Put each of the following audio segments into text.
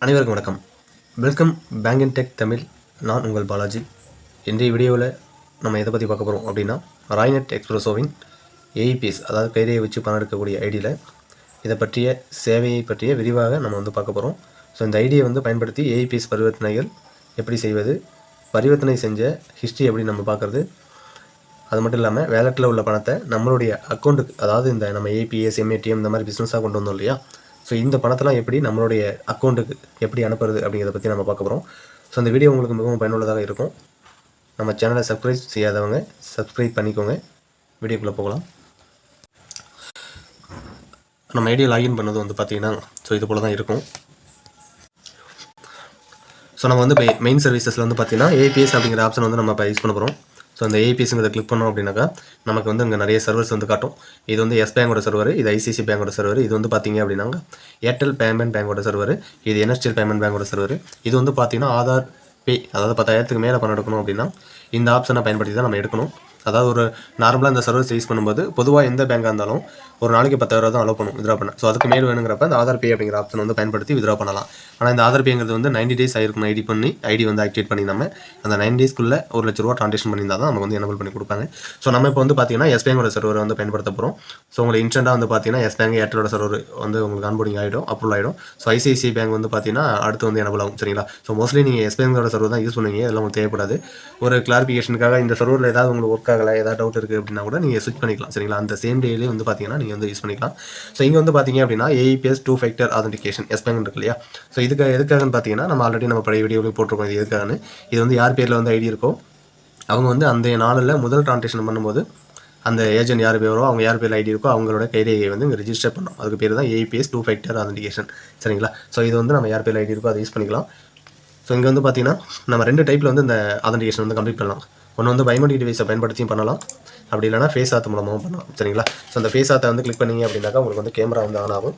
அனைவருக்கும் வணக்கம். Welcome bank இன் tech Tamil. நான் உங்கள் பாலாஜி. இன்றைய வீடியோவில் நம்ம எதை பற்றி பார்க்க போகிறோம் அப்படின்னா, ராய்நெட் எக்ஸ்பிரஸோவின் ஏஇபிஎஸ், அதாவது கைரேகை வச்சு பணம் எடுக்கக்கூடிய ஐடியில் இதை பற்றிய சேவையை பற்றிய விரிவாக நம்ம பார்க்க போகிறோம். ஸோ இந்த ஐடியை பயன்படுத்தி ஏஇபிஎஸ் பரிவர்த்தனைகள் எப்படி செய்வது, பரிவர்த்தனை செஞ்ச ஹிஸ்ட்ரி எப்படி நம்ம பார்க்குறது, அது மட்டும் இல்லாமல் வேலெட்டில் உள்ள பணத்தை நம்மளுடைய அக்கௌண்ட்டுக்கு, அதாவது இந்த நம்ம ஏபிஎஸ் எம்ஏடிஎம் இந்த மாதிரி பிஸ்னஸாக கொண்டு வந்தோம் இல்லையா, ஸோ இந்த பணத்தெல்லாம் எப்படி நம்மளுடைய அக்கௌண்ட்டுக்கு எப்படி அனுப்புறது அப்படிங்கிறத பற்றி நம்ம பார்க்க போகிறோம். ஸோ இந்த வீடியோ உங்களுக்கு மிகவும் பயனுள்ளதாக இருக்கும். நம்ம சேனலை சப்ஸ்கிரைப் செய்யாதவங்க சப்ஸ்கிரைப் பண்ணிக்கோங்க. வீடியோக்குள்ளே போகலாம். நம்ம ஐடியா லாகின் பண்ணது பார்த்தீங்கன்னா ஸோ இது போல் தான் இருக்கும். ஸோ நம்ம மெயின் சர்வீசஸில் பார்த்தீங்கன்னா ஏபிஎஸ் அப்படிங்கிற ஆப்ஷன் நம்ம இப்போ யூஸ் பண்ண போகிறோம். ஸோ அந்த ஏபிஎஸ்ங்கிறத கிளிக் பண்ணோம் அப்படின்னாக்கா நமக்கு இங்கே நிறைய சர்வர்ஸ் காட்டும். இது எஸ் பேங்கோட சர்வர், இது ஐசிசி பேங்கோட சர்வர், இது பார்த்தீங்க அப்படின்னாங்க ஏர்டெல் பேமெண்ட் பேங்கோட சர்வர், இது என்எஸ்டிஎல் பேமெண்ட் பேங்கோட சர்வர். இது பார்த்தீங்கன்னா ஆதார் பே, அதாவது 10,000க்கு மேலே பணம் எடுக்கணும் அப்படின்னா இந்த ஆப்ஷனை பயன்படுத்தி தான் நம்ம எடுக்கணும். அதாவது ஒரு நார்மலாக இந்த சர்வர்ஸ் யூஸ் பண்ணும்போது பொதுவாக எந்த பேங்காக இருந்தாலும் ஒரு நாளைக்கு 10,000 தான் அலோவ் பண்ணும் வித்ரா பண்ண. ஸோ அதுக்கு மேல் வேணுங்கிறப்ப இந்த ஆதார் பே அப்படிங்கிற ஆப்ஷன் பயன்படுத்தி வித்ரா பண்ணலாம். ஆனால் இந்த ஆதார் பேங்கிறது 90 டேஸ் ஆயிருக்கும் ஐடி ஆக்டிவேட் பண்ணி நம்ம அந்த 9 டேஸ்க்குள்ளே ₹1,00,000 ட்ரான்சாக்ஷன் பண்ணியிருந்தால் தான் நமக்கு எனபிள் பண்ணி கொடுப்பாங்க. ஸோ நம்ம இப்போ பார்த்தீங்கன்னா எஸ் பேங்கோட சர்வர் பயன்படுத்த போகிறோம். ஸோ உங்களுக்கு இன்ஸ்டன்ட்டாக பார்த்தீங்கன்னா எஸ் பேங்க் ஏர்டெலோட சர்வர் உங்களுக்கு ஆன்போர்டிங் ஆகிடும், அப்ரூவல் ஆகிடும். ஸோ ஐசிஐசிஐ பேங்க் பார்த்தீங்கன்னா அடுத்து எனபிள் ஆகும். சரிங்களா? ஸோ மோஸ்ட்லி நீங்கள் எஸ் பேங்கோட சர்வர் தான் யூஸ் பண்ணுவீங்க. இதெல்லாம் உங்களுக்கு தேவைப்படாது. ஒரு கிளாரிஃபிகேஷனுக்காக இந்த சர்வரில் ஏதாவது உங்களுக்கு ஒர்க் ஆகலை, ஏதாவது டவுட் இருக்குது அப்படின்னா கூட நீங்கள் ஸ்விட்ச் பண்ணிக்கலாம். சரிங்களா? அந்த சேம் டேலேயே பார்த்தீங்கன்னா நீங்கள் யூஸ் பண்ணிக்கலாம். ஸோ இங்கே பார்த்தீங்க அப்படின்னா AEPS 2 factor authentication Yes Bank இருக்கு இல்லையா? ஸோ எதுக்காகன்னு பார்த்தீங்கன்னா நம்ம ஆல்ரெடி பழைய வீடியோவில் போட்டிருக்கோம். இது எதுக்காகன்னு, இது யார் பேரில் ஐடி இருக்கோ அவங்க அந்த நாளில் முதல் ட்ரான்சாக்ஷன் பண்ணும்போது அந்த ஏஜென்ட் யார் பேரோ அவங்க யார் பேரில் ஐடி இருக்கோ அவங்களோட கைரேகையை இங்கே ரிஜிஸ்டர் பண்ணோம். அதுக்கு பேர் தான் ஏஇபிஎஸ் 2 ஃபேக்டர் ஆதென்டிகேஷன். சரிங்களா? ஸோ இது நம்ம யார் பேரில் ஐடி இருக்கோ அதை யூஸ் பண்ணிக்கலாம். ஸோ இங்கே பார்த்தீங்கன்னா நம்ம 2 டைப்பில் இந்த ஆதென்டிகேஷன் கம்ப்ளீட் பண்ணலாம். ஒன்று பயோமெட்ரிக் டிவைஸை பயன்படுத்தியும் பண்ணலாம், அப்படி இல்லைனா ஃபேஸ் ஆத் மூலமாகவும் பண்ணலாம். சரிங்களா? ஸோ அந்த ஃபேஸ் ஆத்தை கிளிக் பண்ணிங்க அப்படின்னாக்கா உங்களுக்கு கேமரா ஆன் ஆகும்.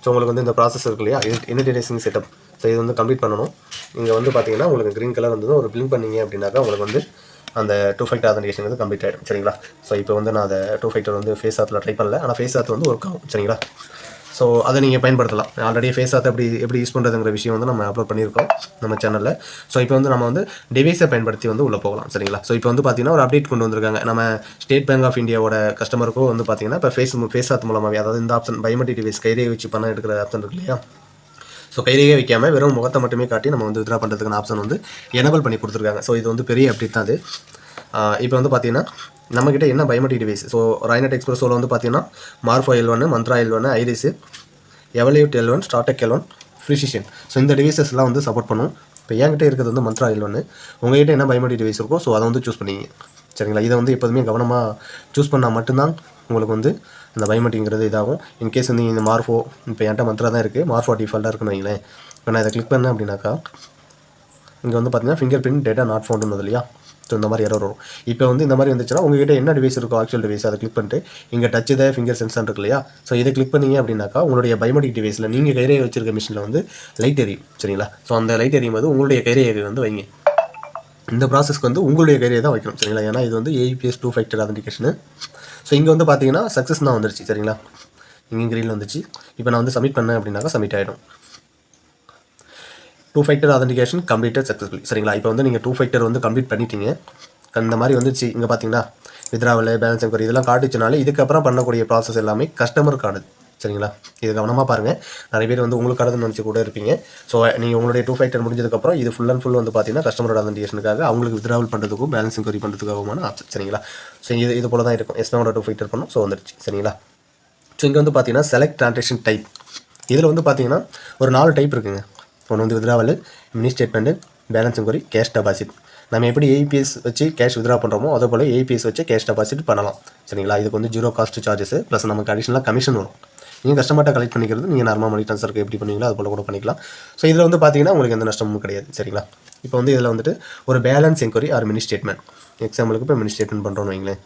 ஸோ உங்களுக்கு இந்த ப்ராசஸ் இருக்கு இல்லையா, இனிடியேட்டிங் செட்டப். ஸோ இது கம்ப்ளீட் பண்ணணும். இங்கே பார்த்தீங்கன்னா உங்களுக்கு க்ரீன் கலர் ஒரு பிளிங்க் பண்ணிங்க அப்படின்னாக்கா உங்களுக்கு அந்த 2 ஃபேக்டர் ஆதென்டிகேஷன் கம்ப்ளீட் ஆகிடும். சரிங்களா? ஸோ இப்போ நான் அதை 2 ஃபேக்டர் ஃபேஸ் ஆத்தில் ட்ரை பண்ணல, ஆனால் ஃபேஸ் ஆத் ஒர்க் ஆகும். சரிங்களா? ஸோ அதை நீங்கள் பயன்படுத்தலாம். ஆல்ரெடி ஃபேஸ் ஆத் எப்படி யூஸ் பண்ணுறதுங்கிற விஷயம் நம்ம அப்லோட் பண்ணியிருக்கோம் நம்ம சேனலில். ஸோ இப்போ நம்ம டிவைஸை பயன்படுத்தி உள்ளே போகலாம். சரிங்களா? ஸோ இப்போ பார்த்தீங்கன்னா ஒரு அப்டேட் கொண்டு வந்திருக்காங்க. நம்ம ஸ்டேட் பேங்க் ஆஃப் இந்தியாவோட கஸ்டமருக்கும் பார்த்தீங்கன்னா இப்போ ஃபேஸ் ஆத் மூலமாகவே, அதாவது இந்த ஆப்ஷன் பயோமெட்ரிக் டிவைஸ் கைரேகை வச்சு பணம் எடுக்கிற ஆப்ஷன் இருக்கு இல்லையா, ஸோ கைரேகை வைக்காமல் வெறும் முகத்தை மட்டுமே காட்டி நம்ம வித்ரா பண்ணுறதுக்கான ஆப்ஷன் எனபிள் பண்ணி கொடுத்துருக்காங்க. ஸோ இது பெரிய அப்டேட் தான் அது. இப்போ பார்த்தீங்கன்னா நம்மக்கிட்ட என்ன பயோமெட்ரிக் டிவைஸ், ஸோ ராய்நெட் எக்ஸ்பிரஸோவில் பார்த்தீங்கன்னா Morpho L1, Mantra L1, Iris, Evolute L1, Startek L1, precision. So இந்த டிவைசஸ்லாம் சப்போர்ட் பண்ணும். இப்போ என்கிட்ட இருக்கிறது மந்த்ரா L1. உங்கள்கிட்ட என்ன பயோமெட்ரிக் டிவைஸ் இருக்கோ ஸோ அதை சூஸ் பண்ணிங்க. சரிங்களா? இதை எப்போதுமே கவனமாக சூஸ் பண்ணால் மட்டும்தான் உங்களுக்கு அந்த பயோமெட்ரிக்ங்கிறது இதாகும். இன்கேஸ் இந்த மார்ஃபோ, இப்போ என்கிட்ட மந்த்ரா தான் இருக்குது, மார்ஃபோ டிஃபால்ட்டாக இருக்குன்னு வைங்களேன். இப்போ நான் இதை கிளிக் பண்ணேன் அப்படின்னாக்கா இங்கே பார்த்தீங்கன்னா finger print data not found இல்லையா, ஸோ இந்த மாதிரி எரர் வரும். இப்போ இந்த மாதிரி வந்துச்சுன்னா உங்கள்கிட்ட என்ன டிவைஸ் இருக்கோ ஆக்சுவல் டிவைஸ் அதை கிளிக் பண்ணிட்டு இங்கே டச் த ஃபிங்கர் சென்சார் இருக்கு இல்லையா, ஸோ இதை கிளிக் பண்ணிங்க அப்படின்னாக்கா உங்களுடைய பயோமெட்ரிக் டிவைஸில் நீங்கள் கைரேகை வச்சிருக்க மிஷினில் லைட் எரியும். சரிங்களா? ஸோ அந்த லைட் எரியும் போது உங்களுடைய கைரேகை வைங்க. இந்த ப்ராசஸ்க்கு உங்களுடைய கைரேகை தான் வைக்கணும். சரிங்களா? ஏன்னா இது ஏஇபிஎஸ் 2 ஃபேக்டர் ஆதென்டிகேஷன். ஸோ இங்கே பார்த்தீங்கன்னா சக்ஸஸ் தான் வந்துருச்சு. சரிங்களா? இங்கே க்ரீனில் வந்துச்சு. இப்போ நான் சப்மிட் பண்ணேன் அப்படின்னாக்கா சப்மிட் ஆகிடும். 2 ஃபேக்டர் ஆதென்டிகேஷன் கம்ப்ளீட்டட் சக்ஸஸ்ஃபுல்லி. சரிங்களா? இப்போ நீங்கள் 2 ஃபேக்டர் கம்ப்ளீட் பண்ணிட்டீங்க. இந்த மாதிரி வந்துச்சு. இங்கே பார்த்தீங்கன்னா வித்ராவல், பேலன்ஸ் என்கொயரி இதெல்லாம் காட்டுச்சுனாலே இதுக்கப்புறம் பண்ணக்கூடிய ப்ராசஸ் எல்லாமே கஸ்டமர் கார்டு. சரிங்களா? இது கவனமாக பாருங்கள். நிறைய பேர் உங்களுக்கு கார்டுன்னு நினச்சி கூட இருப்பீங்க. ஸோ நீங்கள் உங்களுடைய 2 ஃபேக்டர் முடிஞ்சதுக்கப்புறம் இது ஃபுல் அண்ட் ஃபுல் பார்த்தீங்கன்னா கஸ்டமரோட ஆதென்டிகேஷனுக்காக அவங்களுக்கு வித்ராவல் பண்ணுறதுக்கும் பேலன்ஸ் என்கொயரி பண்ணுறதுக்காகமான ஆப்ஷன். சரிங்களா? ஸோ இது போல தான் இருக்கும். எஸ்னோட 2 ஃபேக்டர் பண்ணும். ஸோ வந்துருச்சு. சரிங்களா? ஸோ இங்கே பார்த்தீங்கன்னா செலக்ட் ட்ரான்சாக்ஷன் டைப். இதில் பார்த்தீங்கன்னா ஒரு 4 டைப் இருக்குங்க. ஒன்று withdrawal, mini statement, balance enquiry, cash deposit. நம்ம எப்படி ஏஇபிஎஸ் வச்சு கேஷ் வித்ரா பண்ணுறோமோ அதே போல் ஏஇபிஎஸ் வச்சு கேஷ் டெபாசிட் பண்ணலாம். சரிங்களா? இதுக்கு 0 காஸ்ட் சார்ஜஸ் ப்ளஸ் நமக்கு அடிஷனலாக கமிஷன் வரும். நீங்கள் கஸ்டமர்கிட்ட கலெக்ட் பண்ணிக்கிறது நீங்கள் நார்மல் மணி ட்ரான்ஸ்ஃபருக்கு எப்படி பண்ணுவீங்களோ அது போல் கூட பண்ணிக்கலாம். ஸோ இதில் பார்த்தீங்கன்னா உங்களுக்கு எந்த நஷ்டமும் கிடையாது. சரிங்களா? இப்போ இதில் ஒரு balance enquiry or mini statement, எக்ஸாம்பிளுக்கு இப்போ மினி ஸ்டேட்மெண்ட் பண்ணுறோன்னு வைங்களேன்.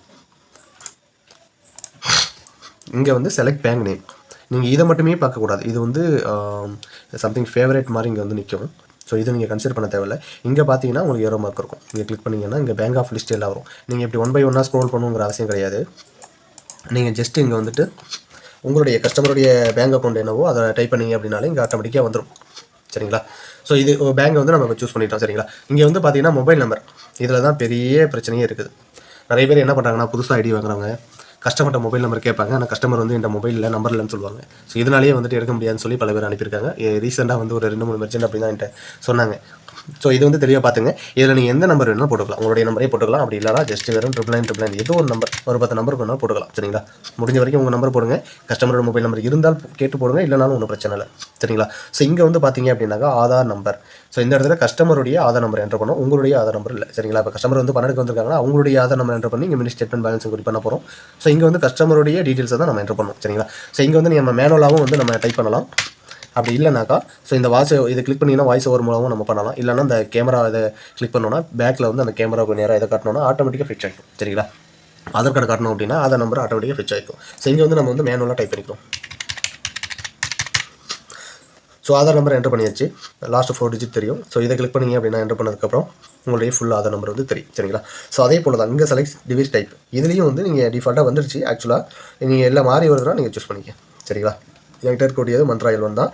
இங்கே செலக்ட் பேங்க் நேம். நீங்கள் இதை மட்டுமே பார்க்கக்கூடாது. இது சம்திங் ஃபேவரேட் மாதிரி இங்கே நிற்கும். ஸோ இது நீங்கள் கன்சிடர் பண்ண தேவையில்லை. இங்கே பார்த்தீங்கன்னா உங்களுக்கு ஏரோ மார்க் இருக்கும். நீங்கள் கிளிக் பண்ணிங்கன்னா இங்கே பேங்க் ஆஃப் லிஸ்ட் எல்லாம் வரும். நீங்கள் இப்படி 1 by 1 ஸ்க்ரோல் பண்ணுங்கிற அவசியம் கிடையாது. நீங்கள் ஜஸ்ட் இங்கே உங்களுடைய கஸ்டமருடைய பேங்க் அக்கௌண்ட் என்னவோ அதை டைப் பண்ணிங்க அப்படின்னாலே இங்கே ஆட்டோமேட்டிக்காக வந்துடும். சரிங்களா. ஸோ இது பேங்க் வந்து நம்ம சூஸ் பண்ணிட்டோம் சரிங்களா. இங்கே வந்து பார்த்தீங்கன்னா மொபைல் நம்பர், இதில் தான் பெரிய பிரச்சனையே இருக்குது. நிறைய பேர் என்ன பண்ணுறாங்கன்னா புதுசாக ஐடி வாங்குறவங்க கஸ்டமர்கிட்ட மொபைல் நம்பர் கேட்பாங்க. ஆனால் கஸ்டமர் வந்து இந்த மொபைலில் நம்பர் இல்லைன்னு சொல்லுவாங்க. ஸோ இதனாலேயே வந்துட்டு எடுக்க முடியாதுன்னு சொல்லி பல பேர் அனுப்பியிருக்காங்க. ரீசெண்டாக வந்து ஒரு 2-3 மெர்ச்சன்ட் அப்படி தான் என்கிட்ட சொன்னாங்க. ஸோ இது வந்து தெளிவாக பார்த்துங்க. இதில் நீங்கள் எந்த நம்பர் வேணாலும் போட்டுக்கலாம், உங்களுடைய நம்பரே போட்டுக்கலாம். அப்படி இல்லைனா ஜஸ்ட் வெறும் 999 ஏதோ ஒரு நம்பர், ஒரு 10 நம்பர் வேணாலும் போட்டுக்கலாம் சரிங்களா. முடிஞ்ச வரைக்கும் உங்கள் நம்பர் போடுங்க. கஸ்டமரோட மொபைல் நம்பர் இருந்தால் கேட்டு போடுங்க, இல்லைனாலும் ஒன்றும் பிரச்சனை இல்லை சரிங்களா. ஸோ இங்கே வந்து பார்த்தீங்க அப்படின்னாக்கா ஆதார் நம்பர். ஸோ இந்த இடத்துல கஸ்டமருடைய ஆதார் நம்பர் என்டர் பண்ணணும், உங்களுடைய ஆதார் நம்பர் இல்லை சரிங்களா. இப்போ கஸ்டமர் வந்து பணம் எடுக்க வந்திருக்காங்கன்னா அவங்களுடைய ஆதார் நம்பர் என்டர் பண்ணி இங்கே மினி ஸ்டேட்மெண்ட் பேலன்ஸ் குறி பண்ண போகிறோம். ஸோ இங்கே வந்து கஸ்டமருடைய டீட்டெயில்ஸை தான் நம்ம என்டர் பண்ணணும் சரிங்களா. ஸோ இங்கே வந்து நம்ம மேனுவலாகவும் வந்து நம்ம டைப் பண்ணலாம். அப்படி இல்லைனாக்கா ஸோ இந்த இதை கிளிக் பண்ணிங்கன்னா வாய்ஸ் ஓவர் மூலமும் நம்ம பண்ணலாம். இல்லைனா இந்த கேமரா இதை கிளிக் பண்ணோன்னா பேக்கில் வந்து அந்த கேமராவுக்கு நேராக இதை காட்டணும்னா ஆட்டோமேட்டிக்காக ஃபிக்ஸ் ஆகிடும் சரிங்களா. ஆதார் கார்டு காட்டணும் அப்படின்னா ஆதார் நம்பர் ஆட்டோமேட்டிக்காக ஃபிக்ஸ் ஆகிடும். ஸோ இங்கே வந்து நம்ம வந்து மேனுவலாக டைப் பண்ணிக்கிறோம். ஸோ ஆதார் நம்பர் என்டர் பண்ணியாச்சு, லாஸ்ட் 4 டிஜிட் தெரியும். ஸோ இதை கிளிக் பண்ணிங்க அப்படின்னா என்டர் பண்ணதுக்கப்புறம் உங்களுடைய ஃபுல் ஆதார் நம்பர் வந்து தெரியும் சரிங்களா. ஸோ அதே போல் தான் இங்கே செலக்ட் டிவைஸ் டைப், இதுலேயும் வந்து நீங்கள் டிஃபால்ட்டாக வந்துருச்சு. ஆக்சுவலாக நீங்கள் எல்லாம் மாறி வருதுன்னா நீங்கள் சூஸ் பண்ணிக்க சரிங்களா. என்கிட்ட இருக்கக்கூடியது மந்த்ரா L1 தான்.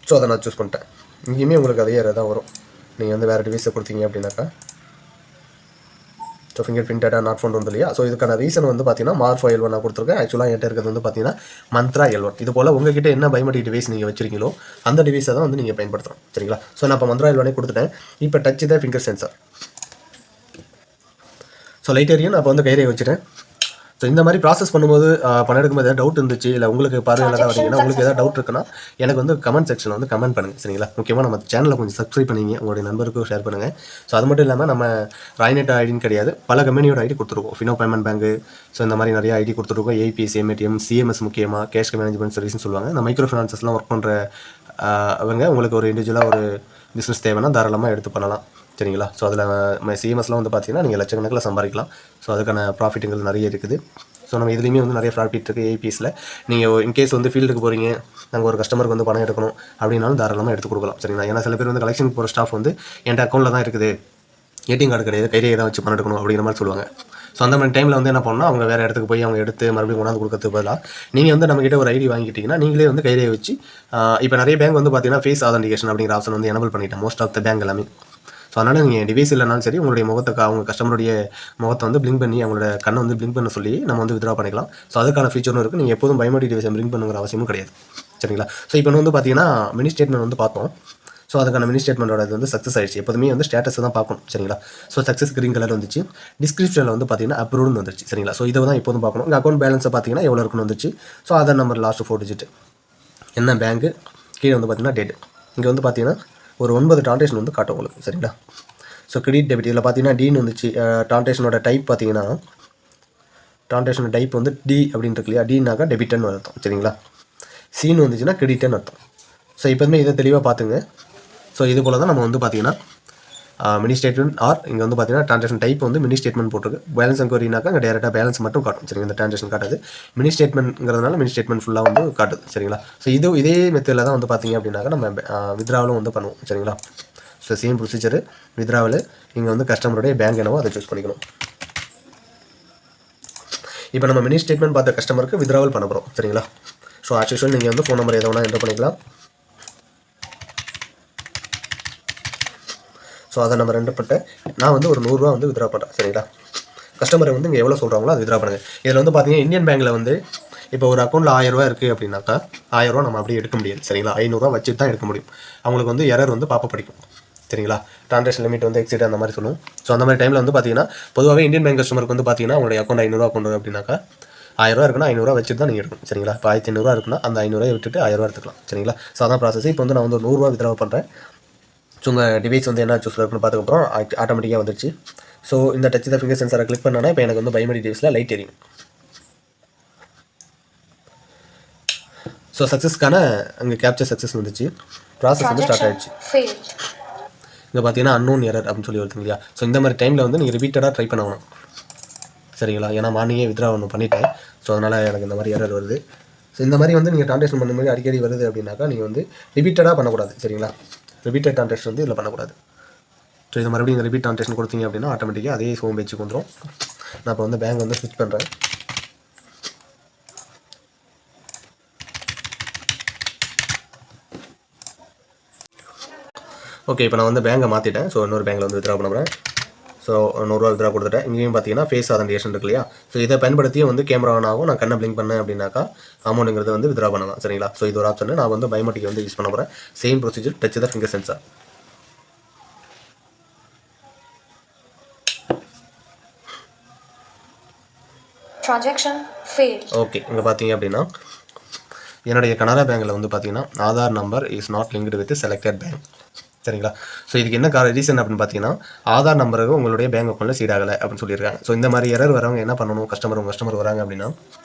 ஸோ அதை நான் சூஸ் பண்ணிட்டேன். இங்கேயுமே உங்களுக்கு அதே தான் வரும். நீங்கள் வந்து வேறு டிவைஸை கொடுத்தீங்க அப்படின்னாக்கா so finger print data not found வந்து இல்லையா. ஸோ இதுக்கான ரீசன் வந்து பார்த்தீங்கன்னா மார்ஃபோ L1 நான் கொடுத்துருக்கேன். ஆக்சுவலாக என்கிட்ட இருக்கிறது வந்து பார்த்தீங்கன்னா மந்த்ரா L1. இது போல் உங்ககிட்ட என்ன பயோமெட்ரிக் டிவைஸ் நீங்கள் வச்சிருக்கீங்களோ அந்த டிவைஸை தான் வந்து நீங்கள் பயன்படுத்தணும் சரிங்களா. ஸோ நான் இப்போ மந்த்ரா L1 கொடுத்துட்டேன். இப்போ டச் தான் finger sensor. So light area நான் இப்போ வந்து கைரே வச்சுட்டேன். ஸோ இந்த மாதிரி ப்ராசஸ் பண்ணும்போது பணம் எடுக்கும்போது ஏதாவது டவுட் இருந்துச்சு, இல்லை உங்களுக்கு பார்வையில் தான் வரீங்கன்னா உங்களுக்கு ஏதாவது டவுட் இருக்குன்னா எனக்கு வந்து கமெண்ட் செக்ஷனில் வந்து கமெண்ட் பண்ணுங்கள் சரிங்களா. முக்கியமாக நம்ம சேனலை கொஞ்சம் சப்ஸ்கிரைப் பண்ணிங்க, உங்களுடைய நண்பருக்கும் ஷேர் பண்ணுங்கள். ஸோ அது மட்டும் இல்லாமல் நம்ம ராய்நெட் ஐடின்னு கிடையாது, பல கம்பெனியோட ஐடி கொடுத்துருக்கோம். ஃபினோ பேமெண்ட் பேங்கு, ஸோ இந்த மாதிரி நிறைய ஐடி கொடுத்துருக்கோம். ஏபிஎஸ், MATM, CMS முக்கியமாக கேஷ் மேனேஜ்மெண்ட் சர்வீஸ்னு சொல்லுவாங்க. இந்த மைக்ரோ ஃபினான்சஸ்லாம் ஒர்க் பண்ணுற அவங்க உங்களுக்கு ஒரு இண்டிவிஜுவலாக ஒரு பிஸ்னஸ் தேவைன்னா தாராளமாக எடுத்து பண்ணலாம் சரிங்களா. ஸோ அதில் CMSலாம் வந்து பார்த்தீங்கன்னா நீங்கள் லட்சக்கணக்கில் சம்பாதிக்கலாம். ஸோ அதுக்கான ப்ராஃபிட்டுங்கள் நிறைய இருக்குது. ஸோ நம்ம இதுலேயுமே வந்து நிறைய ப்ராஃபிட் இருக்குது. APSல நீங்கள் இன்கேஸ் வந்து ஃபீல்டுக்கு போகிறீங்க, நாங்கள் ஒரு கஸ்டமருக்கு வந்து பணம் எடுக்கணும் அப்படின்னாலும் தாராளமாக எடுத்து கொடுக்கலாம் சரிங்களா. ஏன்னா சில பேர் வந்து கலெக்ஷன் போகிற ஸ்டாஃப் வந்து என்கிட்ட அக்கௌண்ட்டில் தான் இருக்குது, ATM கார்டு கிடையாது, கையிலே தான் வச்சு பணம் எடுக்கணும் அப்படிங்கிற மாதிரி சொல்லுவாங்க. ஸோ அந்த மாதிரி டைமில் வந்து என்ன பண்ணால் அவங்க வேறு இடத்துக்கு போய் அவங்க எடுத்து மறுபடியும் கொண்டாந்து கொடுக்கறதுக்கு பதிலாக நீங்கள் வந்து நம்மகிட்ட ஒரு ஐடி வாங்கிட்டீங்கன்னா நீங்களே வந்து கையிலே வச்சு இப்போ நிறைய பேங்க் வந்து பார்த்தீங்கன்னா ஃபேஸ் ஆதென்டிகேஷன் அப்படிங்கிற ஆப்ஷன் வந்து எனபிள் பண்ணிட்டேன் மோஸ்ட் ஆஃப் த பேங்க் எல்லாமே. ஸோ அதனால் நீங்கள் டிவைஸ் இல்லைனாலும் சரி உங்களுடைய முகத்தை அவங்க கஸ்டமருடைய முகத்தை வந்து பிளிங்க் பண்ணி அவங்களோட கண்ணை வந்து பிளிங்க் பண்ண சொல்லி நம்ம வந்து வித்ரா பண்ணிக்கலாம். ஸோ அதுக்கான ஃபீச்சரும் இருக்குது. நீங்கள் எப்போதும் பயோமெட்ரிக் டிவைஸை பிளிங்க் பண்ணுங்கிற அவசியமும் கிடையாது சரிங்களா. ஸோ இப்போ வந்து பார்த்தீங்கன்னா மினி ஸ்டேட்மெண்ட் வந்து பார்த்தோம். ஸோ அதுக்கான மினி ஸ்டேட்மெண்ட்டோட இது வந்து சக்ஸஸ் ஆயிடுச்சு. எப்போதுமே வந்து ஸ்டேட்டஸ் தான் பார்க்கணும் சரிங்களா. ஸோ சக்ஸஸ் கிரீன் கலர் வந்துச்சு. டிஸ்கிரிப்ஷனில் வந்து பார்த்தீங்கன்னா அப்ரூவ்னு வந்துருச்சு சரிங்களா. ஸோ இதை தான் எப்போதும் பார்க்கணும். உங்கள் அக்கௌண்ட் பேலன்ஸை பார்த்தீங்கன்னா எவ்வளோ இருக்குன்னு வந்துச்சு. So Aadhaar number last 4 digit, என்ன பேங்க்கு, கீழே வந்து பார்த்தீங்கன்னா டேட். இங்கே வந்து பார்த்தீங்கன்னா ஒரு 9 ட்ரான்சாக்ஷன் வந்து காட்டும் உங்களுக்கு சரிங்களா. ஸோ கிரெடிட் டெபிட் இதில் பார்த்தீங்கன்னா டின்னு வந்துச்சு. ட்ரான்சாக்ஷனோட டைப் பார்த்தீங்கன்னா ட்ரான்சாக்ஷனோட டைப் வந்து டி அப்படின்னு இருக்கு இல்லையா. டினாக்கா டெபிட்னு அர்த்தம் சரிங்களா. சின்னு வந்துச்சுன்னா கிரெடிட்னு அர்த்தம். ஸோ இப்போதுமே இதை தெளிவாக பார்த்துங்க. ஸோ இது போல் தான் நம்ம வந்து பார்த்தீங்கன்னா மினி ஸ்டேட்மெண்ட் ஆர் இங்கே வந்து பார்த்தீங்கன்னா ட்ரான்சாக்ஷன் டைப் வந்து மினி ஸ்டேட்மெண்ட் போட்டிருக்கு. பேலன்ஸ் என்கொயரினாக்கா இங்கே டேரெக்டாக பேலன்ஸ் மட்டும் காட்டும் சரிங்க. இந்த ட்ரான்சாக்ஷன் காட்டாது. மினி ஸ்டேட்மெண்ட்ங்கிறதுனால மினி ஸ்டேட்மெண்ட் ஃபுல்லாக வந்து காட்டுது சரிங்களா. ஸோ இதே மெத்தடில் தான் வந்து பார்த்தீங்க அப்படின்னாக்கா நம்ம வித்ராவலும் வந்து பண்ணுவோம் சரிங்களா. So same procedure withdrawal. இங்கே வந்து கஸ்டமருடைய பேங்க் என்னவோ அதை சூஸ் பண்ணிக்கணும். இப்போ நம்ம மினி ஸ்டேட்மெண்ட் பார்த்த கஸ்டமருக்கு வித்ராவல் பண்ண போகிறோம் சரிங்களா. ஸோ ஆஸ் யூஷுவல் நீங்கள் வந்து ஃபோன் நம்பர் எதை வேணால் என்டர் பண்ணிக்கலாம். ஸோ அதை நம்ம என்டர் பண்ணிட்டேன். நான் வந்து ஒரு 100 ரூபா வந்து வித்ரா பண்ணுறேன் சரிங்களா. கஸ்டமரை வந்து இங்கே எவ்வளோ சொல்கிறாங்களோ அது வித்ரா பண்ணுங்கள். இதில் வந்து பார்த்தீங்கன்னா இந்தியன் பேங்க்கில் வந்து இப்போ ஒரு அக்கௌண்ட்டில் 1000 ரூபா இருக்குது அப்படின்னாக்கா 1000 ரூபா நம்ம அப்படியே எடுக்க முடியாது சரிங்களா. 500 ரூபா வச்சுட்டு தான் எடுக்க முடியும். அவங்களுக்கு வந்து எரர் வந்து பாப்ப படிக்கும் சரிங்களா. ட்ரான்சாக்ஷன் லிமிட் வந்து எக்ஸிட் அந்த மாதிரி சொல்லுவோம். ஸோ அந்த மாதிரி டைமில் வந்து பார்த்தீங்கன்னா பொதுவாகவே இந்தியன் பேங்க் கஸ்டமருக்கு வந்து பார்த்தீங்கன்னா உங்களுடைய அக்கௌண்ட் 500 ரூபா அக்கௌண்ட் அப்படின்னாக்கா 1000 ரூபா இருக்குன்னா 500 ரூபா வச்சுட்டு தான் நீங்கள் எடுக்கணும் சரிங்களா. இப்போ 1500 ரூபா இருக்குன்னா அந்த 500 ரூபாய் விட்டுட்டு 1000 ரூபா எடுத்துக்கலாம் சரிங்களா. ஸோ அதான் ப்ராசஸ். இப்போ வந்து நான் வந்து 100 ரூபா வித்ரா பண்ணுறேன். ஸோ உங்கள் டிவைஸ் வந்து என்ன சூஸ் இருக்குன்னு பார்த்துக்கப்புறம் ஆட்டோமேட்டிக்காக வந்துருச்சு. ஸோ இந்த டச் த ஃபிங்கர் சென்சாரை கிளிக் பண்ணனா இப்போ எனக்கு வந்து பயோமெட்ரிக் டிவைஸில் லைட் எரியும். ஸோ சக்ஸஸ்க்கான அங்கே கேப்சர் சக்ஸஸ் வந்துச்சு. ப்ராசஸ் வந்து ஸ்டார்ட் ஆகிடுச்சு. இங்கே பார்த்தீங்கன்னா அன்னோன் எரர் அப்படின்னு சொல்லி வருது இல்லையா. ஸோ இந்த மாதிரி டைமில் வந்து நீங்கள் ரிப்பீட்டடாக ட்ரை பண்ணணும் சரிங்களா. ஏன்னா மார்னிங்கே வித்ரா ஒன்று பண்ணிட்டேன். ஸோ அதனால் எனக்கு இந்த மாதிரி எரர் வருது. ஸோ இந்த மாதிரி வந்து நீங்கள் ட்ரான்சாக்ஷன் பண்ணும்போது அடிக்கடி வருது அப்படின்னாக்கா நீங்கள் வந்து ரிப்பீட்டடாக பண்ணக்கூடாது சரிங்களா. ரிப்பீட்டட் ட்ரான்சாக்ஷன் வந்து இதில் பண்ணக்கூடாது. ஸோ இது மறுபடியும் இந்த ரிப்பீட் ட்ரான்சாக்ஷன் கொடுத்தீங்க அப்படின்னா ஆட்டோமேட்டிக்காக அதே ஹோம் பேஜுக்கு வந்துடும். நான் இப்போ வந்து பேங்க் வந்து ஸ்விட்ச் பண்ணுறேன். ஓகே, இப்போ நான் வந்து பேங்கை மாற்றிட்டேன். ஸோ இன்னொரு பேங்கில் வந்து வித்ரா பண்ணுறேன். ஸோ ₹100 வித்ரா கொடுத்துட்டேன். இங்கேயும் பார்த்தீங்கன்னா ஃபேஸ் ஆதென்டிகேஷன் இருக்கு இல்லையா? ஸோ இதை பயன்படுத்தியும் வந்து கேமரா ஆன் ஆகும். நான் கண்ணை பிளிங்க் பண்ணேன் அப்படின்னாக்கா அமௌண்ட்டுங்கிறது வந்து வித்ரா பண்ணலாம். சரிங்களா? ஸோ இது ஒரு ஆப்ஷன். நான் வந்து பயோமெட்ரிக் வந்து யூஸ் பண்ண போகிறேன். Same procedure, touch the finger sensor. Transaction fail. Okay, இங்கே பார்த்தீங்க அப்படின்னா என்னுடைய கனரா பேங்கில் வந்து பார்த்தீங்கன்னா Aadhaar number is not linked with selected bank. சரிங்களா? ஸோ இதுக்கு என்ன ரீசன் அப்படின்னு பார்த்தீங்கன்னா ஆதார் நம்பருக்கு உங்களுடைய பேங்க் அக்கௌண்ட்டில் சீட் ஆகலை அப்படின்னு சொல்லியிருக்காங்க. ஸோ இந்த மாதிரி எரர் வரவங்க என்ன பண்ணணும், கஸ்டமர் வராங்க அப்படின்னா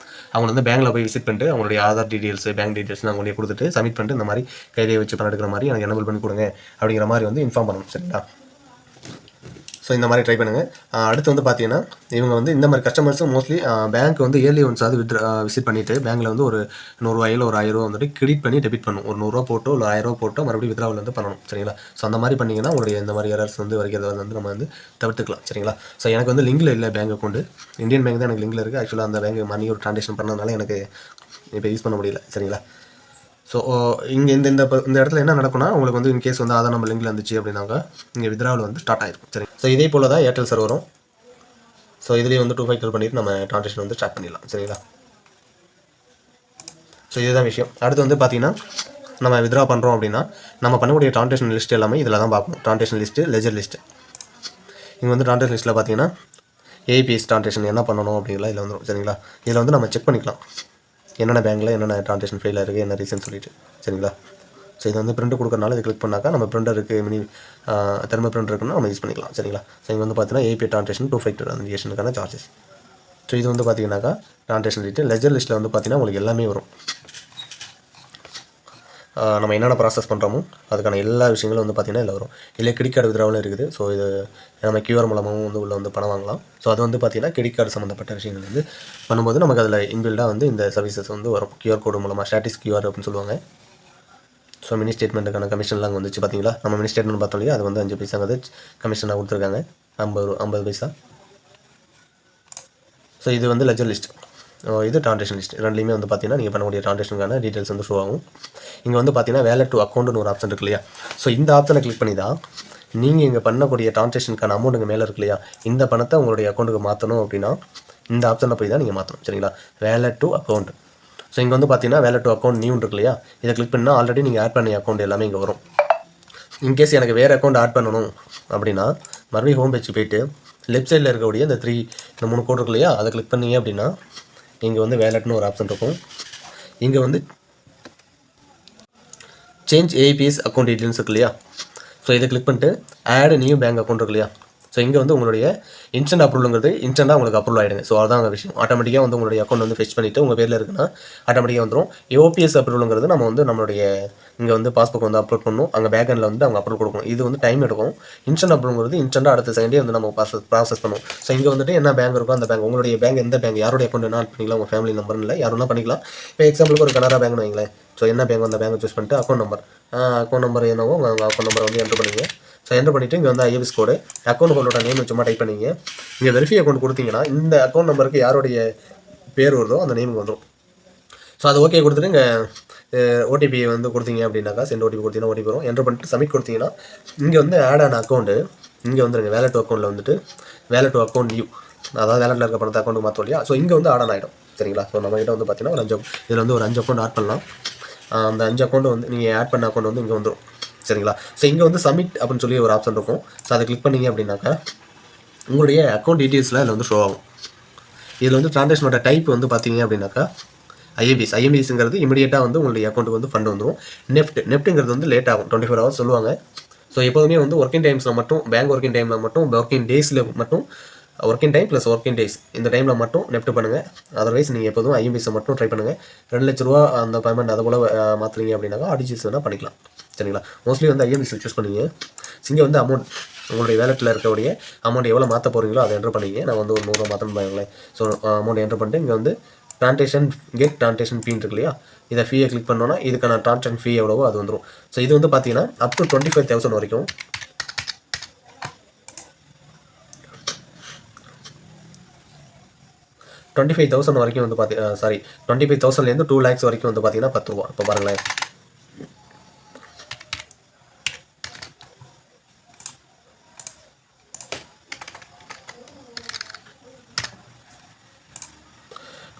அவங்க வந்து பேங்கில் போய் விசிட் பண்ணிட்டு அவங்களுடைய ஆதார் டீட்டெயில்ஸ், பேங்க் டீட்டெயில்ஸ் நான் கொண்டு கொடுத்துட்டு சப்மிட் பண்ணிட்டு இந்த மாதிரி கையை வச்சு பணம் எடுக்கிற மாதிரி எனக்கு எனபிள் பண்ணி கொடுங்க அப்படிங்கிற மாதிரி வந்து இன்ஃபார்ம் பண்ணணும். சரிங்களா? ஸோ இந்த மாதிரி ட்ரை பண்ணுங்கள். அடுத்து வந்து பார்த்தீங்கன்னா இவங்க வந்து இந்த மாதிரி கஸ்டமர்ஸும் மோஸ்ட்லி பேங்க் வந்து இயர்லி ஒன்ஸ் அது விசிட் பண்ணிவிட்டு பேங்க்கில் வந்து ஒரு ₹100 ஒரு ₹1000 வந்துட்டு கிரெடிட் பண்ணி டெபிட் பண்ணணும். ஒரு ₹100 போட்டோ இல்லை ₹1000 போட்டோ மறுபடியும் வித்ராவில் வந்து பண்ணணும். சரிங்களா? ஸோ அந்த மாதிரி பண்ணிங்கன்னா உங்களுடைய இந்த மாதிரி எரர்ஸ் வந்து வரைக்கிறத வந்து நம்ம வந்து தவிர்த்துக்கலாம். சரிங்களா? ஸோ எனக்கு வந்து லிங்கில் இல்லை பேங்க் அக்கௌண்ட், இந்தியன் பேங்க் தான் எனக்கு லிங்கில் இருக்குது. ஆக்சுவலாக அந்த பேங்க் மணி ஒரு ட்ரான்சாக்ஷன் பண்ணதுனால எனக்கு இப்போ யூஸ் பண்ண முடியல. சரிங்களா? ஸோ இங்கே இந்த இடத்துல என்ன நடக்கும்னா உங்களுக்கு வந்து இன்கேஸ் வந்து ஆதார் நம்பர் லிங்கில் இருந்துச்சு அப்படின்னாக்கா இங்கே வித்ராவில் வந்து ஸ்டார்ட் ஆகிருக்கும். சரி, ஸோ இதே போல் தான் ஏர்டெல் சர்வரும். ஸோ இதுலேயும் வந்து 2 ஃபேக்டர் பண்ணிவிட்டு நம்ம ட்ரான்சாக்ஷன் வந்து ஸ்டார்ட் பண்ணிடலாம். சரிங்களா? ஸோ இதுதான் விஷயம். அடுத்து வந்து பார்த்தீங்கன்னா நம்ம வித்ரா பண்ணுறோம் அப்படின்னா நம்ம பண்ணக்கூடிய ட்ரான்சாக்ஷன் லிஸ்ட் எல்லாமே இதில் தான் பார்க்கணும். Transaction list, ledger list. இங்கே வந்து ட்ரான்சாக்ஷன் லிஸ்ட்டில் பார்த்தீங்கன்னா ஏபிஎஸ் ட்ரான்சாக்ஷன் என்ன பண்ணணும் அப்படிங்களா இதில் வந்துடும். சரிங்களா? இதில் வந்து நம்ம செக் பண்ணிக்கலாம் என்னென்ன பேங்க்கில் என்னென்ன ட்ரான்சாக்ஷன் ஃபெயில் இருக்குது, என்ன ரீசன் சொல்லிட்டு. சரிங்களா? ஸோ இது வந்து பிரிண்ட் கொடுக்கறனால இது கிளிக் பண்ணாக்கா நம்ம பிரிண்டருக்கு திரும்ப பிரிண்டர் இருக்குன்னா நம்ம யூஸ் பண்ணிக்கலாம். சரிங்களா? ஸோ இங்கே வந்து பார்த்தீங்கன்னா ஏபிஐ ட்ரான்சாக்ஷன் 2 ஃபேக்டர் ஆதென்டிகேஷனுக்கான சார்ஜஸ். ஸோ இது வந்து பார்த்தீங்கன்னாக்கா ட்ரான்சாக்ஷன் லிஸ்ட்டு, லெஜர் லிஸ்ட்டில் வந்து பார்த்தீங்கன்னா உங்களுக்கு எல்லாமே வரும். நம்ம என்னென்ன ப்ராசஸ் பண்ணுறோமோ அதுக்கான எல்லா விஷயங்களும் வந்து பார்த்திங்கன்னா இதில் வரும். இல்லை கிரெடிட் கார்டு வித்ராவலும் இருக்குது. ஸோ இது நம்ம கியூஆர் மூலமாகவும் வந்து உள்ளே வந்து பணம் வாங்கலாம். ஸோ அது வந்து பார்த்திங்கன்னா கிரெடிட் கார்டு சம்மந்தப்பட்ட விஷயங்கள் வந்து பண்ணும்போது நமக்கு அதில் இன்பில்டாக வந்து இந்த சர்வீசஸ் வந்து வரும். கியூஆர் கோடு மூலமாக ஸ்டாட்டிஸ் கியூஆர் அப்படின்னு சொல்லுவாங்க. ஸோ மினி ஸ்டேட்மெண்ட்டுக்கான கமிஷன்லாம் அங்கே வந்துச்சு பார்த்தீங்களா? நம்ம மினி ஸ்டேட்மெண்ட் பார்த்தோம் இல்லையா? அது வந்து 5 பைசாங்கிறது கமிஷனாக கொடுத்துருக்காங்க. 50 பைசா. ஸோ இது வந்து லெஜர் லிஸ்ட், இது ட்ரான்சாக்ஷன் லிஸ்ட். ரெண்டுலேயுமே வந்து பார்த்தீங்கன்னா நீங்கள் பண்ணக்கூடிய ட்ரான்சாக்ஷனுக்கான டீட்டெயில்ஸ் வந்து ஷோ ஆகும். இங்கே வந்து பார்த்தீங்கன்னா வேலட் டு அக்கௌண்ட்னு ஒரு ஆப்ஷன் இருக்கு இல்லையா? ஸோ இந்த ஆப்ஷனை கிளிக் பண்ணி தான் நீங்கள் இங்கே பண்ணக்கூடிய ட்ரான்சாக்ஷனுக்கான அமௌண்ட் இங்கே மேலே இருக்கு இல்லையா? இந்த பணத்தை உங்களுடைய அக்கௌண்ட்டுக்கு மாற்றணும் அப்படின்னா இந்த ஆப்ஷனில் போய் தான் நீங்கள் மாற்றணும். சரிங்களா? Wallet to account. ஸோ இங்கே வந்து பார்த்தீங்கன்னா வேலட் டு அக்கௌண்ட் நியூ இருக்கு இல்லையா? இதை கிளிக் பண்ணால் ஆல்ரெடி நீங்கள் ஆட் பண்ண அக்கௌண்ட் எல்லாமே இங்கே வரும். இன்கேஸ் எனக்கு வேறு அக்கௌண்ட் ஆட் பண்ணணும் அப்படின்னா மறுபடியும் ஹோம் பேஜ் போய்ட்டு லெஃப்ட் சைடில் இருக்கக்கூடிய இந்த 3 கோட் இருக்கு இல்லையா? அதை கிளிக் பண்ணீங்க அப்படின்னா இங்கே வந்து வேலட்னு ஒரு ஆப்ஷன் இருக்கும். இங்கே வந்து சேஞ்ச் ஏபிஎஸ் அக்கௌண்ட் டீட்டெயில்ஸ் இருக்கு இல்லையா? ஸோ இதை கிளிக் பண்ணிட்டு ஆட் நியூ பேங்க் அக்கௌண்ட் இருக்கு இல்லையா? ஸோ இங்கே வந்து உங்களுடைய இன்ஸ்டன்ட் அப்ரூவலுங்கிறது இன்ஸ்டன்ட்டாக உங்களுக்கு அப்ரூவல் ஆகிடுங்க. ஸோ அதான் விஷயம். ஆட்டோமேட்டிக்காக வந்து உங்களுடைய அக்கௌண்ட் வந்து ஃபெச் பண்ணிவிட்டு உங்கள் பேரில் இருக்குன்னா ஆட்டோமேட்டிக்காக வந்துடும். ஓபிஎஸ் அப்ரூவலுங்கிறது நம்ம வந்து நம்மளுடைய இங்கே வந்து பாஸ்புக் வந்து அப்லோட் பண்ணணும். அங்கே பேக் எண்டில் வந்து அவங்க அப்ரூவல் கொடுக்கணும். இது வந்து டைம் எடுக்கும். இன்ஸ்டன்ட் அப்ரூவலுங்கிறது இன்ஸ்டன்ட்டாக அடுத்த செகண்டே வந்து நம்ம ப்ராசஸ் பண்ணுவோம். ஸோ இங்கே வந்துட்டு என்ன பேங்க் இருக்கோ அந்த பேங்க், உங்களுடைய பேங்க் எந்த பேங்க், யாருடைய அக்கௌண்ட் என்ன பண்ணிக்கலாம், உங்கள் ஃபேமிலி நம்பர்னு இல்லை யாருன்னா பண்ணிக்கலாம். இப்போ எக்ஸாம்பிளுக்கு ஒரு கனரா பேங்க்னு வைங்களேன். ஸோ என்ன பேங்க் அந்த பேங்க் சூஸ் பண்ணிட்டு அக்கௌண்ட் நம்பர் என்னவோ உங்கள் அக்கௌண்ட் நம்பரை வந்து என்ட்ரு பண்ணுவீங்க. ஸோ என்ட்ரு பண்ணிவிட்டு இங்கே வந்து ஐஎஃப்எஸ் கோடு, அக்கௌண்ட் ஹோல்டரோட நேம் சும்மா டைப் பண்ணிங்க. இங்கே வெரிஃபை அக்கௌண்ட் கொடுத்தீங்கன்னா இந்த அக்கௌண்ட் நம்பருக்கு யாருடைய பேர் வருதோ அந்த நேமுக்கு வந்துடும். ஸோ அது ஓகே கொடுத்துட்டு இங்கே ஓடிபி வந்து கொடுத்தீங்க அப்படின்னாக்கா சென்ட் ஓடிபி கொடுத்தீங்கன்னா ஓடிபி வரும். என்ட்ரு பண்ணிட்டு சப்மிட் கொடுத்தீங்கன்னா இங்கே வந்து ஆட் ஆன அக்கௌண்ட்டு இங்கே வந்துருங்க. வேலட் அக்கௌண்ட்டில் வந்துட்டு வேலட் அக்கௌண்ட் நியூ, அதாவது வேலட்டில் இருக்க பணத்தை அக்கௌண்ட்டுக்கு மாற்றோம் இல்லையா? ஸோ இங்கே வந்து ஆட் ஆன் ஆகிடும். சரிங்களா? ஸோ நம்மகிட்ட வந்து பார்த்தீங்கன்னா ஒரு 5 இதில் வந்து ஒரு 5 அக்கௌண்ட் ஆட் பண்ணலாம். அந்த 5 அக்கௌண்ட் வந்து நீங்கள் ஆட் பண்ண அக்கௌண்ட் வந்து இங்கே வந்துடும். சரிங்களா? ஸோ இங்கே வந்து சப்மிட் அப்படின்னு சொல்லி ஒரு ஆப்ஷன் இருக்கும். ஸோ அதை கிளிக் பண்ணிங்க அப்படின்னாக்கா உங்களுடைய அக்கௌண்ட் டீட்டெயில்ஸ்லாம் இதில் வந்து ஷோ ஆகும். இதில் வந்து ட்ரான்சாக்ஷனோட டைப் வந்து பார்த்தீங்க அப்படின்னாக்கா ஐஎம்பிஎஸ்ங்கிறது இமீடியட்டாக வந்து உங்களுடைய அக்கௌண்ட்டுக்கு வந்து ஃபண்ட் வந்துடும். நெஃப்ட்டுங்கிறது வந்து லேட் ஆகும், 24 ஹவர்ஸ் சொல்லுவாங்க. ஸோ எப்போதுமே வந்து ஒர்க்கிங் டைம்ஸில் மட்டும், பேங்க் ஒர்க்கிங் டைமில் மட்டும், ஒர்க்கிங் டேஸில் மட்டும், working time plus working days இந்த டைமில் மட்டும் நெஃப்ட் பண்ணுங்கள். அதர்வைஸ் நீங்கள் எப்போதும் ஐஎம்பிஎஸை மட்டும் ட்ரை பண்ணுங்கள். 2 லட்ச ரூபா அந்த பேமெண்ட் அதை போல் மாற்றுறீங்க அப்படின்னாக்கா ஆர்டிஜிஎஸ் வேணால் பண்ணிக்கலாம். சரிங்களா? மோஸ்ட்லி வந்து ஐஎம்பிஎஸ் சூஸ் பண்ணிங்க. இங்கே வந்து அமௌண்ட் உங்களுடைய வேலட்டில் இருக்கக்கூடிய அமௌண்ட் எவ்வளோ மாற்ற போகிறீங்களோ அதை என்ட்ரு பண்ணிங்க. நான் வந்து ஒரு 100 மாற்றணும் பாருங்களேன். ஸோ அமௌண்ட் என்ட்ரு பண்ணிட்டு இங்கே வந்து ட்ரான்சாக்ஷன் ஃபீ இருக்கு இல்லையா? இதை ஃபீயை கிளிக் பண்ணோன்னா இதுக்கான ட்ரான்சாக்ஷன் ஃபீ எவ்வளவோ அது வந்துடும். ஸோ இது வந்து பார்த்தீங்கன்னா அப் டு 25,000 வரைக்கும் 25,000 வரைக்கும் வந்து 25,000லேருந்து 2 lakhs வரைக்கும் வந்து பார்த்தீங்கன்னா 10 ரூபா. இப்போ பாருங்களேன்,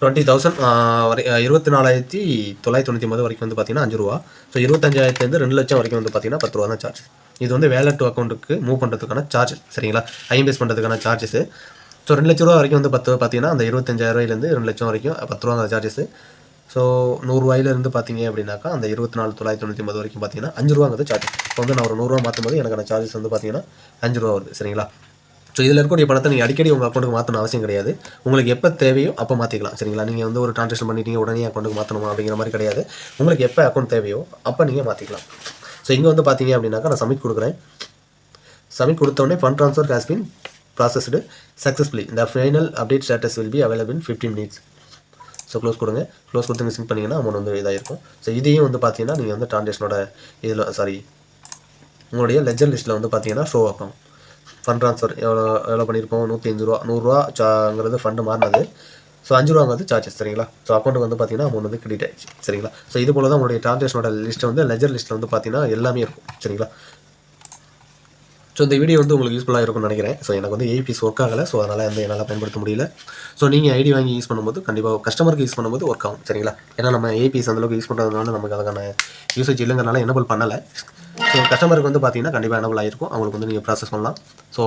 20,000 வரை 24,999 வரைக்கும் வந்து பார்த்தீங்கன்னா 5 ரூபா. ஸோ 25,000 2 லட்சம் வரைக்கும் வந்து பார்த்தீங்கன்னா 10 ரூபா தான் சார்ஜ். இது வந்து வேலட் டு அக்கௌண்ட்டுக்கு மூவ் பண்ணுறதுக்கான சார்ஜ் சரிங்களா, ஐஎம்பிஎஸ் பண்ணுறதுக்கான சார்ஜஸ். ஸோ 2 லட்ச ரூபா வரைக்கும் வந்து பார்த்தீங்கன்னா அந்த 25,000 2 லட்சம் வரைக்கும் 10 ரூபா சார்ஜஸ். ஸோ 100 ரூபாயிலேருந்து பார்த்தீங்க அப்படின்னாக்கா அந்த 24,999 வரைக்கும் பார்த்தீங்கன்னா 5 ரூபாங்கிறது சார்ஜ். இப்போ வந்து நான் ஒரு 100 ரூபா மாற்றும்போது எனக்கான சார்ஜஸ் வந்து பார்த்தீங்கன்னா 5 ரூபா வருது சரிங்களா. ஸோ இதில் இருக்கக்கூடிய பணத்தை நீங்கள் அடிக்கடி உங்கள் அக்கௌண்ட்டுக்கு மாற்றணும் அவசியம் கிடையாது. உங்களுக்கு எப்போ தேவையோ அப்போ மாற்றிக்கலாம் சரிங்களா. நீங்கள் வந்து ஒரு ட்ரான்சாக்ஷன் பண்ணிட்டீங்க உடனே அக்கௌண்ட்டுக்கு மாற்றணுமா அப்படிங்கிற மாதிரி கிடையாது. உங்களுக்கு எப்போ அக்கௌண்ட் தேவையோ அப்போ நீங்கள் மாற்றிக்கலாம். ஸோ இங்கே வந்து பார்த்தீங்க அப்படின்னாக்கா நான் சப்மிட் கொடுக்குறேன். சப்மிட் கொடுத்தோடனே fund transfer has been processed successfully. இந்த final update status will be available in 15 minutes. So close கொடுங்க. க்ளோஸ் கொடுத்து மிஸ் பண்ணிங்கன்னா அமௌண்ட் வந்து இதாக இருக்கும். ஸோ இதையும் வந்து பார்த்தீங்கன்னா நீங்கள் வந்து ட்ரான்சாக்ஷனோட இதில் உங்களுடைய லெஜர் லிஸ்ட்டில் வந்து பார்த்தீங்கன்னா ஷோ ஆகும். ஃபண்ட் ட்ரான்ஸ்ஃபர் எவ்வளோ பண்ணியிருப்போம், 105 ரூபா. 100 ரூபாங்கிறது ஃபண்டு மாறினது. ஸோ 5 ரூபாங்கிறது சார்ஜஸ் சரிங்களா. ஸோ அக்கௌண்ட்டுக்கு வந்து பார்த்தீங்கன்னா அமௌண்ட் வந்து கிரெடிட் ஆயிடுச்சு சரிங்களா. ஸோ இது போல தான் உங்களுடைய ட்ரான்சாக்ஷனோட லிஸ்ட்டு வந்து லெஜர் லிஸ்ட்டில் வந்து பார்த்தீங்கன்னா எல்லாமே இருக்கும் சரிங்களா. ஸோ இந்த வீடியோ வந்து உங்களுக்கு யூஸ்ஃபுல்லாக இருக்கும்னு நினைக்கிறேன். ஸோ எனக்கு வந்து ஏபிஎஸ் ஒர்க் ஆகலை. ஸோ அதனால் வந்து என்னால் பயன்படுத்த முடியல. ஸோ நீங்கள் ஐடி வாங்கி யூஸ் பண்ணும்போது கண்டிப்பாக கஸ்டமருக்கு யூஸ் பண்ணும்போது ஒர்க் ஆகும் சரிங்களா. ஏன்னா நம்ம ஏபிஎஸ் அந்தளவுக்கு யூஸ் பண்ணுறதுனால நமக்கு அதுக்கான யூசேஜ் இல்லைங்கிறனால எனபிள் பண்ணலை. ஸோ கஸ்டமருக்கு வந்து பார்த்தீங்கன்னா கண்டிப்பாக எனபிள் ஆகிருக்கும். அவங்களுக்கு வந்து நீங்கள் ப்ராசஸ் பண்ணலாம். ஸோ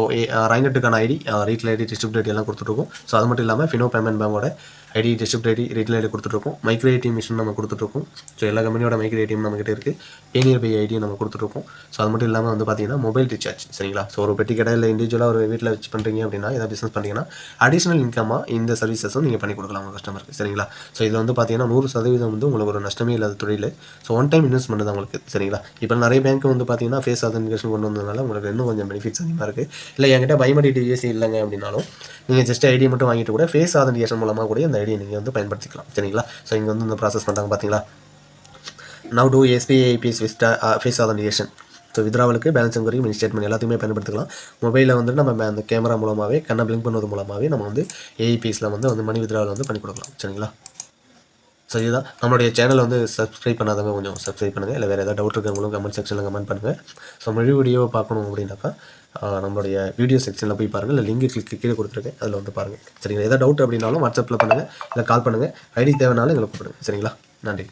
ரைனட்டுக்கான ID, retail ID, distribute ID எல்லாம் கொடுத்துட்ருக்கோம். ஸோ அது மட்டும் இல்லாமல் ஃபினோ பேமெண்ட் பேங்கோட ID, distribute ID, retail ID கொடுத்துட்ருக்கோம். மைக்ரோ ஏடிஎம் மிஷின் நம்ம கொடுத்துட்ருக்கோம். ஸோ எல்லா கம்பெனியோட மைக்ரோ ஏடிஎம் நம்மகிட்ட இருக்குது. பேனியர் பை ஐடியும் நம்ம கொடுத்துட்ருக்கோம். ஸோ அது மட்டும் இல்லாமல் வந்து பார்த்தீங்கன்னா மொபைல் ரீசார்ஜ் சரிங்களா. ஸோ ஒரு பெட்டி கடை இல்லை இண்டிவிஜுவலாக ஒரு வீட்டில் வச்சு பண்ணுறீங்க அப்படின்னா ஏதாவது பிஸ்னஸ் பண்ணிங்கன்னா அடிஷனல் இன்கமாக இந்த சர்வீசஸும் நீங்கள் பண்ணி கொடுக்கலாம் உங்கள் கஸ்டமருக்கு சரிங்களா. ஸோ இதில் வந்து பார்த்தீங்கன்னா 100% வந்து உங்களுக்கு ஒரு நஷ்டமே இல்லாத தொழில். ஸோ ஒன் டைம் இன்வெஸ்ட்மெண்ட் தான் உங்களுக்கு சரிங்களா. இப்போ நிறைய பேங்க் வந்து பார்த்தீங்கன்னா ஃபேஸ் ஆதென்டிகேஷன் கொண்டு வந்ததுனால உங்களுக்கு இன்னும் கொஞ்சம் பெனிஃபிட்ஸ் அதிகமாக இருக்குது. இல்லை என்கிட்ட பயோமெட்ரிக் டிவைஸ் இல்லைங்க அப்படின்னாலும் நீங்கள் ஜஸ்ட் ஐடி மட்டும் வாங்கிட்டு கூட ஃபேஸ் ஆதென்டிகேஷன் மூலமாக கூட இந்த ஐடியை நீங்கள் வந்து பயன்படுத்திக்கலாம் சரிங்களா. ஸோ இங்கே வந்து இந்த ப்ராசஸ் பண்ணுறாங்க பார்த்தீங்களா. Now to SBI IBS face authentication. So வித்ராவலுக்கு பேலன்ஸ் என்கொயரி, மினி ஸ்டேட்மெண்ட் எல்லாத்தையுமே பயன்படுத்திக்கலாம். மொபைலில் வந்து நம்ம அந்த கேமரா மூலமாகவே கண்ணை பிளிங்க் பண்ணுவது மூலமாகவே நம்ம வந்து ஏஐபிஎஸில் வந்து மணி வித்ராவில் வந்து பண்ணி கொடுக்கலாம் சரிங்களா. ஸோ இதுதான் நம்மளுடைய சேனலை வந்து சப்ஸ்கிரைப் பண்ணாதவங்க கொஞ்சம் சப்ஸ்கிரைப் பண்ணுங்கள். இல்லை வேறு ஏதாவது டவுட் இருக்கிறவங்களும் கமெண்ட் செக்ஷனில் கமெண்ட் பண்ணுங்கள். ஸோ முழு வீடியோவை பார்க்கணும் அப்படின்னாக்கா நம்மளுடைய வீடியோ செக்ஷனில் போய் பாருங்கள். இல்லை லிங்க் கீழே கொடுத்துருக்கேன், அதில் வந்து பாருங்கள் சரிங்களா. ஏதாவது டவுட் அப்படின்னாலும் வாட்ஸ்அப்பில் பண்ணுங்கள், இல்லை கால் பண்ணுங்கள். ஐடி தேவைனாலும் எங்களை கூப்பிடுங்க சரிங்களா. நன்றி.